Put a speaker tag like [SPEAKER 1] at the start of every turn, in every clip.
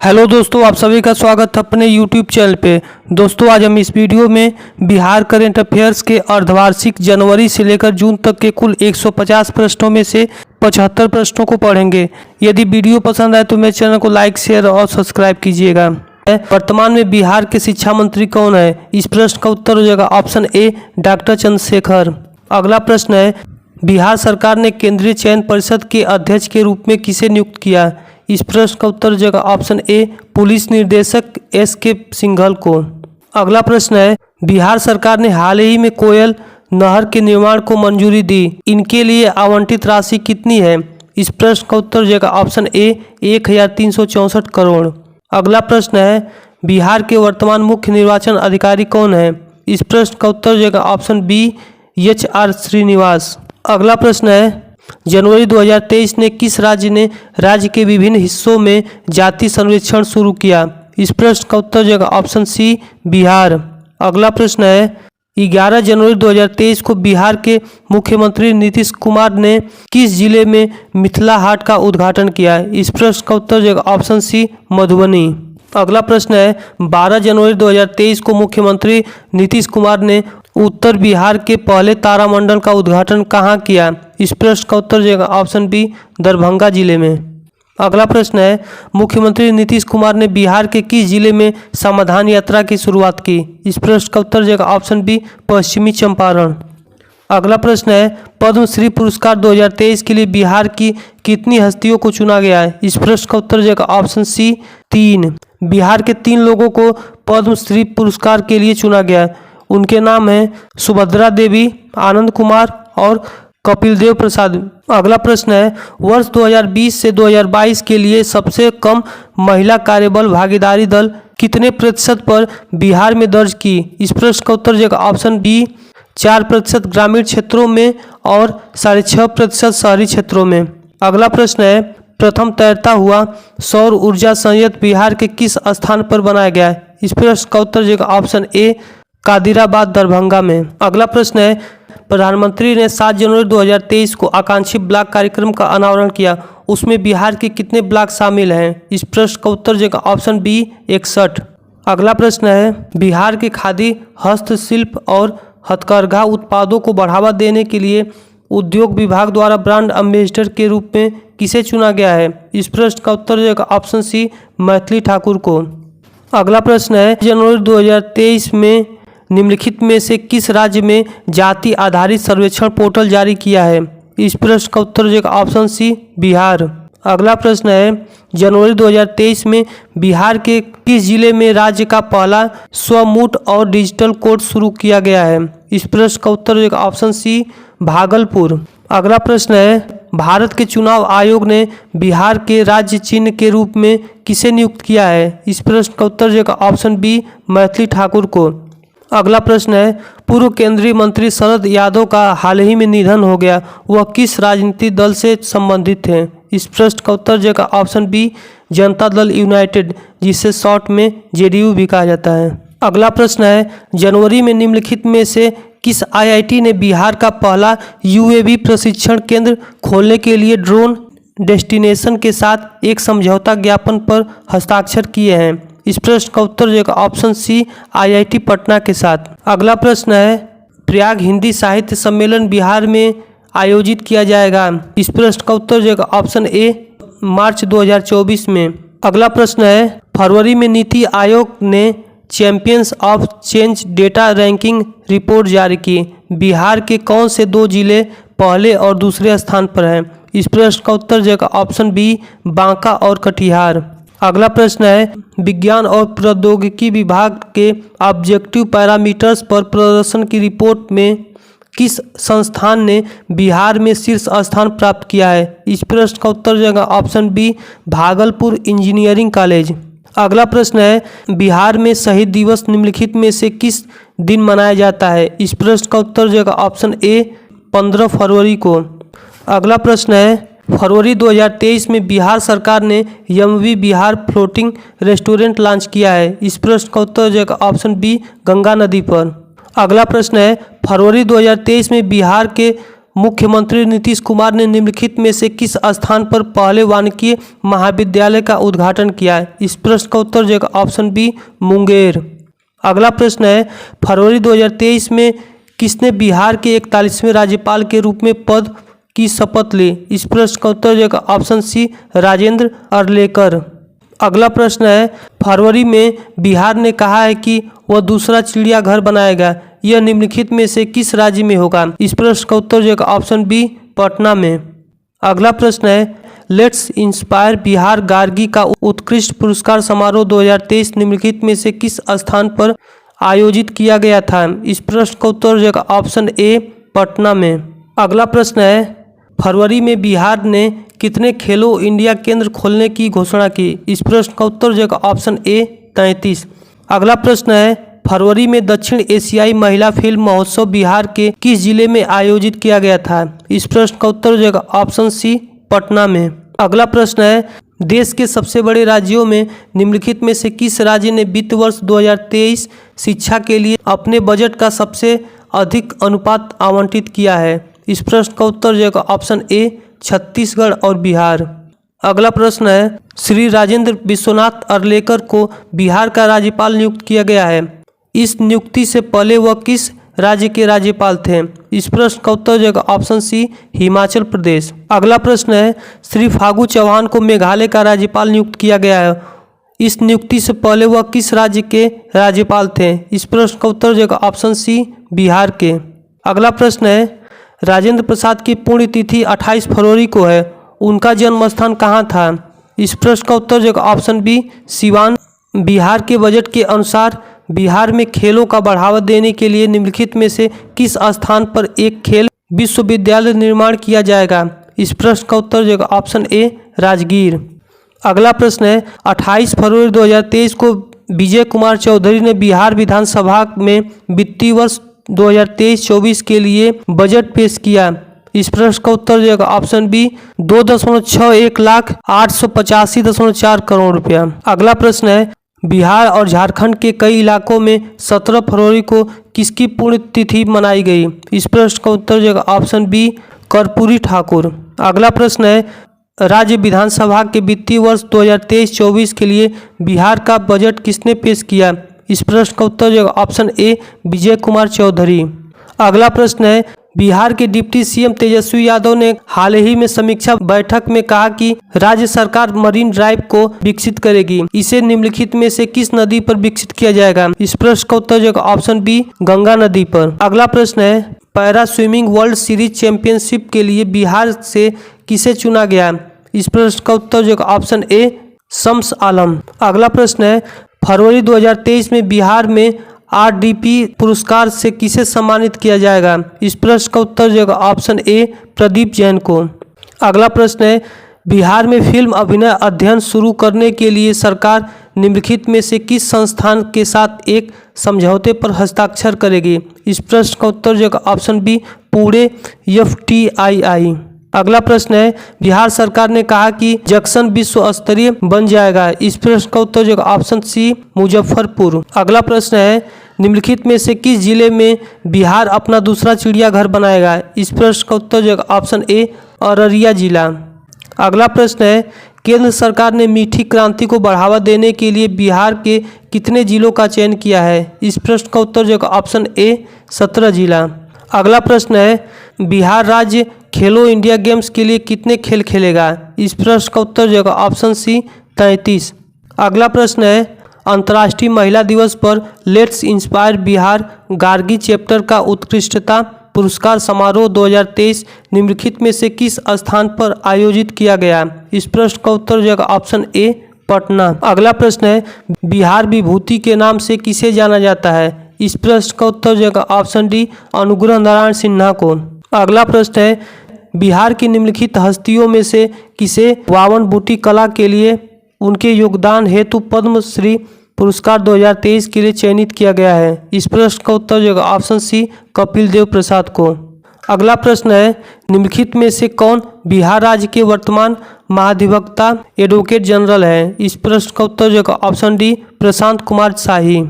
[SPEAKER 1] Hello दोस्तों, आप सभी का स्वागत है अपने यूट्यूब चैनल पे। दोस्तों, आज हम इस वीडियो में बिहार करंट अफेयर्स के अर्धवार्षिक जनवरी से लेकर जून तक के कुल 150 प्रश्नों में से 75 प्रश्नों को पढ़ेंगे। यदि वीडियो पसंद आए तो मेरे चैनल को लाइक, शेयर और सब्सक्राइब कीजिएगा। वर्तमान में बिहार के शिक्षा मंत्री कौन है? इस प्रश्न का उत्तर हो जाएगा ऑप्शन ए, डॉक्टर चंद्रशेखर। अगला प्रश्न है, बिहार सरकार ने केंद्रीय चयन परिषद के अध्यक्ष के रूप में किसे नियुक्त किया? इस प्रश्न का उत्तर हो जाएगा ऑप्शन ए, पुलिस निदेशक एस.के. सिंघल को। अगला प्रश्न है, बिहार सरकार ने हाल ही में कोयल नहर के निर्माण को मंजूरी दी, इनके लिए आवंटित राशि कितनी है? इस प्रश्न का उत्तर हो जाएगा ऑप्शन ए, 1364 करोड़। अगला प्रश्न है, बिहार के वर्तमान मुख्य निर्वाचन अधिकारी कौन है? इस प्रश्न का उत्तर हो जाएगा ऑप्शन बी, एच.आर. श्रीनिवास। अगला प्रश्न है, जनवरी 2023 ने किस राज्य के विभिन्न हिस्सों में जाति सर्वेक्षण शुरू किया? इस प्रश्न का उत्तर हो जाएगा ऑप्शन सी, बिहार। अगला प्रश्न है, 11 जनवरी 2023 को बिहार के मुख्यमंत्री नीतीश कुमार ने किस जिले में मिथिला हाट का उद्घाटन किया? इस प्रश्न का उत्तर हो जाएगा ऑप्शन सी, मधुबनी। अगला प्रश्न है, 12 जनवरी 2023 को मुख्यमंत्री नीतीश कुमार ने उत्तर बिहार के पहले तारामंडल का उद्घाटन कहाँ किया? इस प्रश्न का उत्तर हो जाएगा ऑप्शन बी, दरभंगा जिले में। अगला प्रश्न है, मुख्यमंत्री नीतीश कुमार ने बिहार के किस जिले में समाधान यात्रा की शुरुआत की? इस प्रश्न का उत्तर हो जाएगा ऑप्शन बी, पश्चिमी चंपारण। अगला प्रश्न है, पद्मश्री पुरस्कार 2023 के लिए बिहार की कितनी हस्तियों को चुना गया है? इस प्रश्न का उत्तर हो जाएगा ऑप्शन सी, 3। बिहार के 3 लोगों को पद्मश्री पुरस्कार के लिए चुना गया है। उनके नाम हैं सुभद्रा देवी, आनंद कुमार और कपिल देव प्रसाद। अगला प्रश्न है, वर्ष 2020 से 2022 के लिए सबसे कम महिला कार्यबल भागीदारी दल कितने प्रतिशत पर बिहार में दर्ज की? इस प्रश्न का उत्तर हो जाएगा ऑप्शन बी, 4% ग्रामीण क्षेत्रों में और 6.5% शहरी क्षेत्रों में। अगला प्रश्न है, प्रथम तैरता हुआ सौर ऊर्जा संयंत्र बिहार के किस स्थान पर बनाया गया है? इस प्रश्न का उत्तर हो जाएगा ऑप्शन ए, कादिराबाद दरभंगा में। अगला प्रश्न है, प्रधानमंत्री ने 7 जनवरी 2023 को आकांक्षी ब्लॉक कार्यक्रम का अनावरण किया, उसमें बिहार के कितने ब्लॉक शामिल हैं? इस प्रश्न का उत्तर हो जाएगा ऑप्शन बी, 61। अगला प्रश्न है, बिहार के खादी, हस्तशिल्प और हथकरघा उत्पादों को बढ़ावा देने के लिए उद्योग विभाग द्वारा ब्रांड एम्बेसडर के रूप में किसे चुना गया है? इस प्रश्न का उत्तर हो जाएगा ऑप्शन सी, मैथिली ठाकुर को। अगला प्रश्न है, जनवरी 2023 में निम्नलिखित में से किस राज्य में जाति आधारित सर्वेक्षण पोर्टल जारी किया है? इस प्रश्न का उत्तर हो जाएगा ऑप्शन सी, बिहार। अगला प्रश्न है, जनवरी 2023 में बिहार के किस जिले में राज्य का पहला स्वमूट और डिजिटल कोड शुरू किया गया है? इस प्रश्न का उत्तर हो जाएगा ऑप्शन सी, भागलपुर। अगला प्रश्न है, भारत के चुनाव आयोग ने बिहार के राज्य चिन्ह के रूप में किसे नियुक्त किया है? इस प्रश्न का उत्तर हो जाएगा ऑप्शन बी, मैथिली ठाकुर को। अगला प्रश्न है, पूर्व केंद्रीय मंत्री शरद यादव का हाल ही में निधन हो गया, वह किस राजनीतिक दल से संबंधित थे? इस प्रश्न का उत्तर हो जाएगा option B, Janata Dal United, जिसे शॉर्ट में जेडीयू भी कहा जाता है। अगला प्रश्न है, जनवरी में निम्नलिखित में से किस आईआईटी ने बिहार का पहला यूएवी प्रशिक्षण केंद्र खोलने के लिए ड्रोन डेस्टिनेशन के साथ एक समझौता ज्ञापन पर हस्ताक्षर किए हैं? इस प्रश्न का उत्तर हो जाएगा ऑप्शन सी, आईआईटी पटना के साथ। अगला प्रश्न है, प्रयाग हिंदी साहित्य सम्मेलन बिहार में आयोजित किया जाएगा? इस प्रश्न का उत्तर हो जाएगा ऑप्शन ए, मार्च 2024 में। अगला प्रश्न है, फरवरी में नीति आयोग ने champions of change data ranking report जारी की, बिहार के कौन से 2 जिले पहले और दूसरे स्थान पर हैं? इस प्रश्न का उत्तर हो जाएगा ऑप्शन बी, बांका और कटिहार। अगला प्रश्न है, विज्ञान और प्रौद्योगिकी विभाग के ऑब्जेक्टिव पैरामीटर्स पर प्रदर्शन की रिपोर्ट में किस संस्थान ने बिहार में शीर्ष स्थान प्राप्त किया है? इस प्रश्न का उत्तर हो जाएगा option B, Bhagalpur engineering college. अगला प्रश्न है, बिहार में शहीद दिवस निम्नलिखित में से किस दिन मनाया जाता है? इस प्रश्न का उत्तर हो जाएगा ऑप्शन ए, 15 फरवरी को। अगला प्रश्न है, फरवरी 2023 में बिहार सरकार ने यमवी बिहार फ्लोटिंग रेस्टोरेंट लॉन्च किया है। इस प्रश्न का उत्तर हो जाएगा ऑप्शन बी, गंगा नदी पर। अगला प्रश्न है, फरवरी 2023 में बिहार के मुख्यमंत्री नीतीश कुमार ने निम्नलिखित में से किस स्थान पर पहले वानिकी महाविद्यालय का उद्घाटन किया है? इस प्रश्न का उत्तर जो ऑप्शन बी मुंगेर। अगला प्रश्न है, फरवरी 2023 में किसने बिहार के 41वें राज्यपाल के रूप में पद की शपथ ली? इस प्रश्न का उत्तर जो ऑप्शन सी राजेंद्र अर्लेकर। अगला प्रश्न है, फरवरी में बिहार ने कहा है कि वह दूसरा चिड़ियाघर बनाएगा, यह निम्नलिखित में से किस राज्य में होगा? इस प्रश्न का उत्तर जो ऑप्शन बी पटना में। अगला प्रश्न है, लेट्स इंस्पायर बिहार गार्गी का उत्कृष्ट पुरस्कार समारोह 2023 निम्नलिखित में से किस स्थान पर आयोजित किया गया था? इस प्रश्न का उत्तर जो ऑप्शन ए पटना में। अगला प्रश्न है, फरवरी में बिहार ने कितने खेलो इंडिया केंद्र खोलने की घोषणा की? इस प्रश्न का उत्तर जो ऑप्शन ए 33। अगला प्रश्न है, फरवरी में दक्षिण एशियाई महिला फिल्म महोत्सव बिहार के किस जिले में आयोजित किया गया था? इस प्रश्न का उत्तर जो ऑप्शन सी पटना में। अगला प्रश्न है, देश के सबसे बड़े राज्यों में निम्नलिखित में से किस राज्य ने वित्त वर्ष 2023 शिक्षा के लिए अपने बजट का सबसे अधिक अनुपात आवंटित किया है? इस प्रश्न का उत्तर जो ऑप्शन ए छत्तीसगढ़ और बिहार। अगला प्रश्न है, श्री राजेंद्र विश्वनाथ अर्लेकर को बिहार का राज्यपाल नियुक्त किया गया है, इस नियुक्ति से पहले वह किस राज्य के राज्यपाल थे? इस प्रश्न का उत्तर जो ऑप्शन सी हिमाचल प्रदेश। अगला प्रश्न है, श्री फागू चौहान को मेघालय का राज्यपाल नियुक्त किया गया है, इस नियुक्ति से पहले वह किस राज्य के राज्यपाल थे? इस प्रश्न का उत्तर जो ऑप्शन सी बिहार के। अगला प्रश्न है, राजेंद्र प्रसाद की पुण्यतिथि 28 फरवरी को है, उनका जन्म स्थान कहाँ था? इस प्रश्न का उत्तर जो ऑप्शन बी सिवान। बिहार के बजट के अनुसार बिहार में खेलों का बढ़ावा देने के लिए निम्नलिखित में से किस स्थान पर एक खेल विश्वविद्यालय निर्माण किया जाएगा? इस प्रश्न का उत्तर जो ऑप्शन ए राजगीर। अगला प्रश्न है, 28 फरवरी 2023 को विजय कुमार चौधरी ने बिहार विधानसभा में वित्तीय वर्ष 2023-24 के लिए बजट पेश किया, इस प्रश्न का उत्तर जो ऑप्शन बी 2.61 लाख 885.4 करोड़ रुपया। अगला प्रश्न है, बिहार और झारखंड के कई इलाकों में 17 फरवरी को किसकी पुण्यतिथि मनाई गई? इस प्रश्न का उत्तर जो ऑप्शन बी कर्पूरी ठाकुर। अगला प्रश्न है, राज्य विधानसभा के वित्तीय वर्ष 2023-24 के लिए बिहार का बजट किसने पेश किया? इस प्रश्न का उत्तर जो ऑप्शन ए विजय कुमार चौधरी। अगला प्रश्न है, बिहार के डिप्टी सीएम तेजस्वी यादव ने हाल ही में समीक्षा बैठक में कहा कि राज्य सरकार मरीन ड्राइव को विकसित करेगी, इसे निम्नलिखित में से किस नदी पर विकसित किया जाएगा? इस प्रश्न का उत्तर जो ऑप्शन बी गंगा नदी पर। अगला प्रश्न है, para swimming world series championship के लिए बिहार से किसे चुना गया? इस प्रश्न का उत्तर जो ऑप्शन ए शम्स आलम। अगला प्रश्न है, फरवरी 2023 में बिहार में आरडीपी पुरस्कार से किसे सम्मानित किया जाएगा? इस प्रश्न का उत्तर जो ऑप्शन ए प्रदीप जैन को। अगला प्रश्न है, बिहार में फिल्म अभिनय अध्ययन शुरू करने के लिए सरकार निम्नलिखित में से किस संस्थान के साथ एक समझौते पर हस्ताक्षर करेगी? इस प्रश्न का उत्तर जो ऑप्शन बी पूरे FTII। अगला प्रश्न है, बिहार सरकार ने कहा कि जंक्शन विश्व स्तरीय बन जाएगा, इस प्रश्न का उत्तर जो ऑप्शन सी मुजफ्फरपुर। अगला प्रश्न है, निम्नलिखित में से किस जिले में बिहार अपना दूसरा चिड़ियाघर बनाएगा? इस प्रश्न का उत्तर जो ऑप्शन ए अररिया जिला। अगला प्रश्न है, केंद्र सरकार ने मीठी क्रांति को बढ़ावा देने के लिए बिहार के कितने जिलों का चयन किया है? इस प्रश्न का उत्तर जो ऑप्शन ए 17 जिला। अगला प्रश्न है, बिहार राज्य खेलो इंडिया गेम्स के लिए कितने खेल खेलेगा? इस प्रश्न का उत्तर जो ऑप्शन सी 33। अगला प्रश्न है, अंतर्राष्ट्रीय महिला दिवस पर let's inspire Bihar Gargi chapter का उत्कृष्टता पुरस्कार समारोह 2023 निम्नलिखित में से किस स्थान पर आयोजित किया गया? इस प्रश्न का उत्तर जो ऑप्शन ए पटना। अगला प्रश्न है, बिहार विभूति के नाम से किसे जाना जाता है? इस प्रश्न का उत्तर जो ऑप्शन डी अनुग्रह नारायण सिन्हा को। अगला प्रश्न है, बिहार की निम्नलिखित हस्तियों में से किसे वावन बूटी कला के लिए उनके योगदान हेतु पद्मश्री पुरस्कार 2023 के लिए चयनित किया गया है? इस प्रश्न का उत्तर जो ऑप्शन सी कपिल देव प्रसाद को। अगला प्रश्न है, निम्नलिखित में से कौन बिहार राज्य के वर्तमान महाधिवक्ता एडवोकेट जनरल है? इस प्रश्न का उत्तर जो ऑप्शन डी प्रशांत कुमार शाही।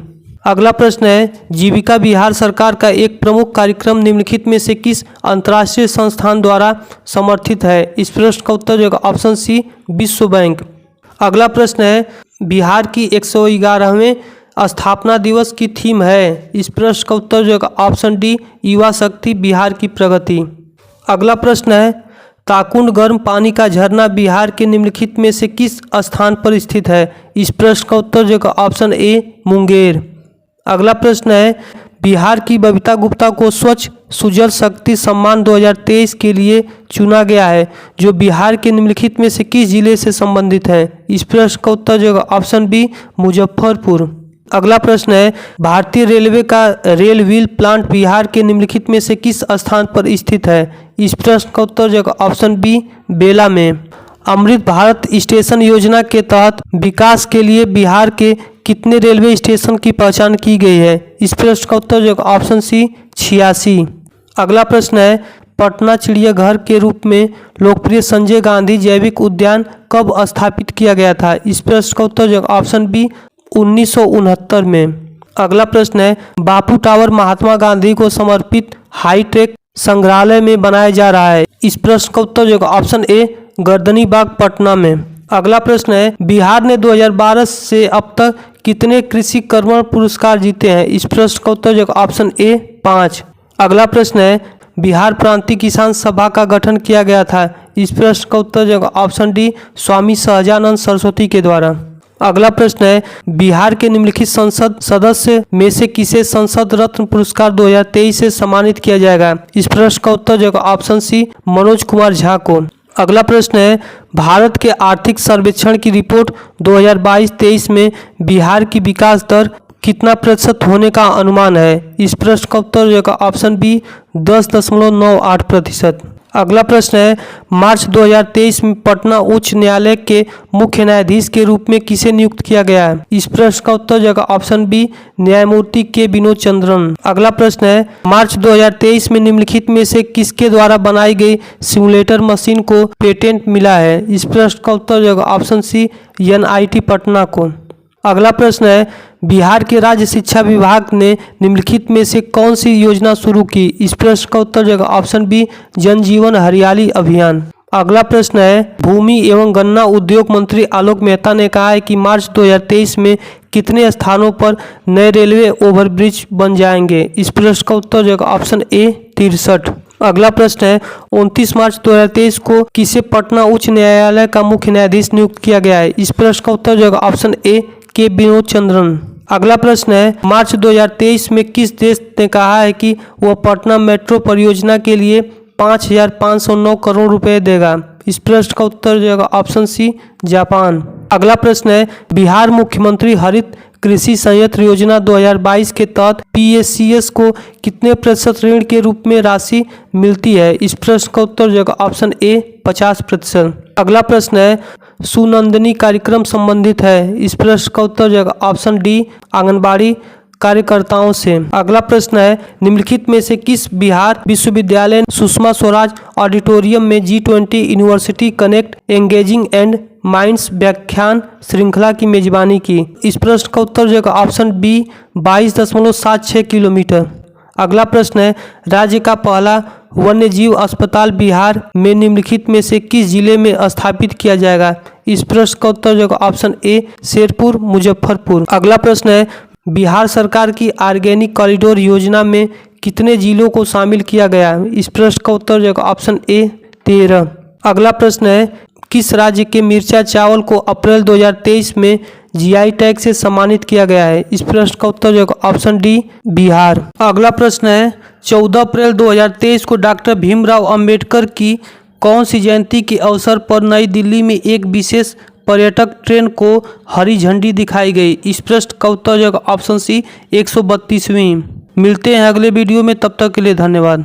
[SPEAKER 1] अगला प्रश्न है, जीविका बिहार सरकार का एक प्रमुख कार्यक्रम निम्नलिखित में से किस अंतर्राष्ट्रीय संस्थान द्वारा समर्थित है? इस प्रश्न का उत्तर जो ऑप्शन सी विश्व बैंक। अगला प्रश्न है, बिहार की 111वें स्थापना दिवस की थीम है? इस प्रश्न का उत्तर जो ऑप्शन डी युवा शक्ति बिहार की प्रगति। अगला प्रश्न है, ताकुंड गर्म पानी का झरना बिहार के निम्नलिखित में से किस स्थान पर स्थित है? इस प्रश्न का उत्तर जो ऑप्शन ए मुंगेर। अगला प्रश्न है, बिहार की बबीता गुप्ता को स्वच्छ सुजल शक्ति सम्मान 2023 के लिए चुना गया है, जो बिहार के निम्नलिखित में से किस जिले से संबंधित है? इस प्रश्न का उत्तर जो ऑप्शन बी मुजफ्फरपुर। अगला प्रश्न है, भारतीय रेलवे का रेल व्हील प्लांट बिहार के निम्नलिखित में से किस स्थान पर स्थित है? इस प्रश्न का उत्तर जो ऑप्शन बी बेला में। अमृत भारत स्टेशन योजना के तहत विकास के लिए बिहार के कितने रेलवे स्टेशन की पहचान की गई है? इस प्रश्न का उत्तर जो ऑप्शन सी 86। अगला प्रश्न है, पटना चिड़ियाघर के रूप में लोकप्रिय संजय गांधी जैविक उद्यान कब स्थापित किया गया था? इस प्रश्न का उत्तर जो ऑप्शन बी 1969 में। अगला प्रश्न है, बापू टावर महात्मा गांधी को समर्पित हाईटेक संग्रहालय में बनाया जा रहा है? इस प्रश्न का उत्तर जो ऑप्शन ए गर्दनी बाग पटना में। अगला प्रश्न है, बिहार ने 2012 से अब तक कितने कृषि कर्मण पुरस्कार जीते हैं? इस प्रश्न का उत्तर जो ऑप्शन ए 5। अगला प्रश्न है, बिहार प्रांतीय किसान सभा का गठन किया गया था? इस प्रश्न का उत्तर जो ऑप्शन डी स्वामी सहजानंद सरस्वती के द्वारा। अगला प्रश्न है, बिहार के निम्नलिखित संसद सदस्य में से किसे संसद रत्न पुरस्कार 2023 से सम्मानित किया जाएगा? इस प्रश्न का उत्तर जो ऑप्शन सी मनोज कुमार झा को। अगला प्रश्न है, भारत के आर्थिक सर्वेक्षण की रिपोर्ट 2022-23 में बिहार की विकास दर कितना प्रतिशत होने का अनुमान है? इस प्रश्न का उत्तर जो ऑप्शन बी 10.98%। अगला प्रश्न है, मार्च 2023 में पटना उच्च न्यायालय के मुख्य न्यायाधीश के रूप में किसे नियुक्त किया गया है? इस प्रश्न का उत्तर जो ऑप्शन बी न्यायमूर्ति के विनोद चंद्रन। अगला प्रश्न है, मार्च 2023 में निम्नलिखित में से किसके द्वारा बनाई गई सिमुलेटर मशीन को पेटेंट मिला है? इस प्रश्न का उत्तर जो ऑप्शन सी NIT पटना को। अगला प्रश्न है, बिहार के राज्य शिक्षा विभाग ने निम्नलिखित में से कौन सी योजना शुरू की? इस प्रश्न का उत्तर जो ऑप्शन बी जन जीवन हरियाली अभियान। अगला प्रश्न है, भूमि एवं गन्ना उद्योग मंत्री आलोक मेहता ने कहा है कि मार्च 2023 में कितने स्थानों पर नए रेलवे ओवरब्रिज बन जाएंगे? इस प्रश्न का उत्तर जो ऑप्शन ए 63। अगला प्रश्न है, 29 मार्च 2023 को किसे पटना उच्च न्यायालय का मुख्य न्यायाधीश नियुक्त किया गया है? इस प्रश्न का उत्तर जो ऑप्शन ए के विनोद चंद्रन। अगला प्रश्न है, मार्च 2023 में किस देश ने कहा है कि वह पटना मेट्रो परियोजना के लिए 5,509 करोड़ रुपए देगा? इस प्रश्न का उत्तर जो ऑप्शन सी जापान। अगला प्रश्न है, बिहार मुख्यमंत्री हरित कृषि संयंत्र योजना 2022 के तहत PSCS को कितने प्रतिशत ऋण के रूप में राशि मिलती है? इस प्रश्न का उत्तर जो ऑप्शन ए 50%। अगला प्रश्न है, सुनंदनी कार्यक्रम संबंधित है? इस प्रश्न का उत्तर जो ऑप्शन डी आंगनबाड़ी कार्यकर्ताओं से। अगला प्रश्न है, निम्नलिखित में से किस बिहार विश्वविद्यालय सुषमा स्वराज ऑडिटोरियम में G20 university connect engaging and minds व्याख्यान श्रृंखला की मेजबानी की? इस प्रश्न का उत्तर जो ऑप्शन बी 22.76 किलोमीटर। अगला प्रश्न है, राज्य का पहला वन्य जीव अस्पताल बिहार में निम्नलिखित में से किस जिले में स्थापित किया जाएगा? इस प्रश्न का उत्तर जो ऑप्शन ए शेरपुर मुजफ्फरपुर। अगला प्रश्न है, बिहार सरकार की ऑर्गेनिक कॉरिडोर योजना में कितने जिलों को शामिल किया गया? इस प्रश्न का उत्तर जो ऑप्शन ए 13। अगला प्रश्न है, किस राज्य के मिर्चा चावल को अप्रैल 2023 में GI टैग से सम्मानित किया गया है? इस प्रश्न का उत्तर जो ऑप्शन डी बिहार। अगला प्रश्न है, 14 अप्रैल 2023 को डॉक्टर भीमराव अंबेडकर की कौन सी जयंती के अवसर पर नई दिल्ली में एक विशेष पर्यटक ट्रेन को हरी झंडी दिखाई गई? इस प्रश्न का उत्तर जो ऑप्शन सी 132वीं। मिलते हैं अगले वीडियो में, तब तक के लिए धन्यवाद।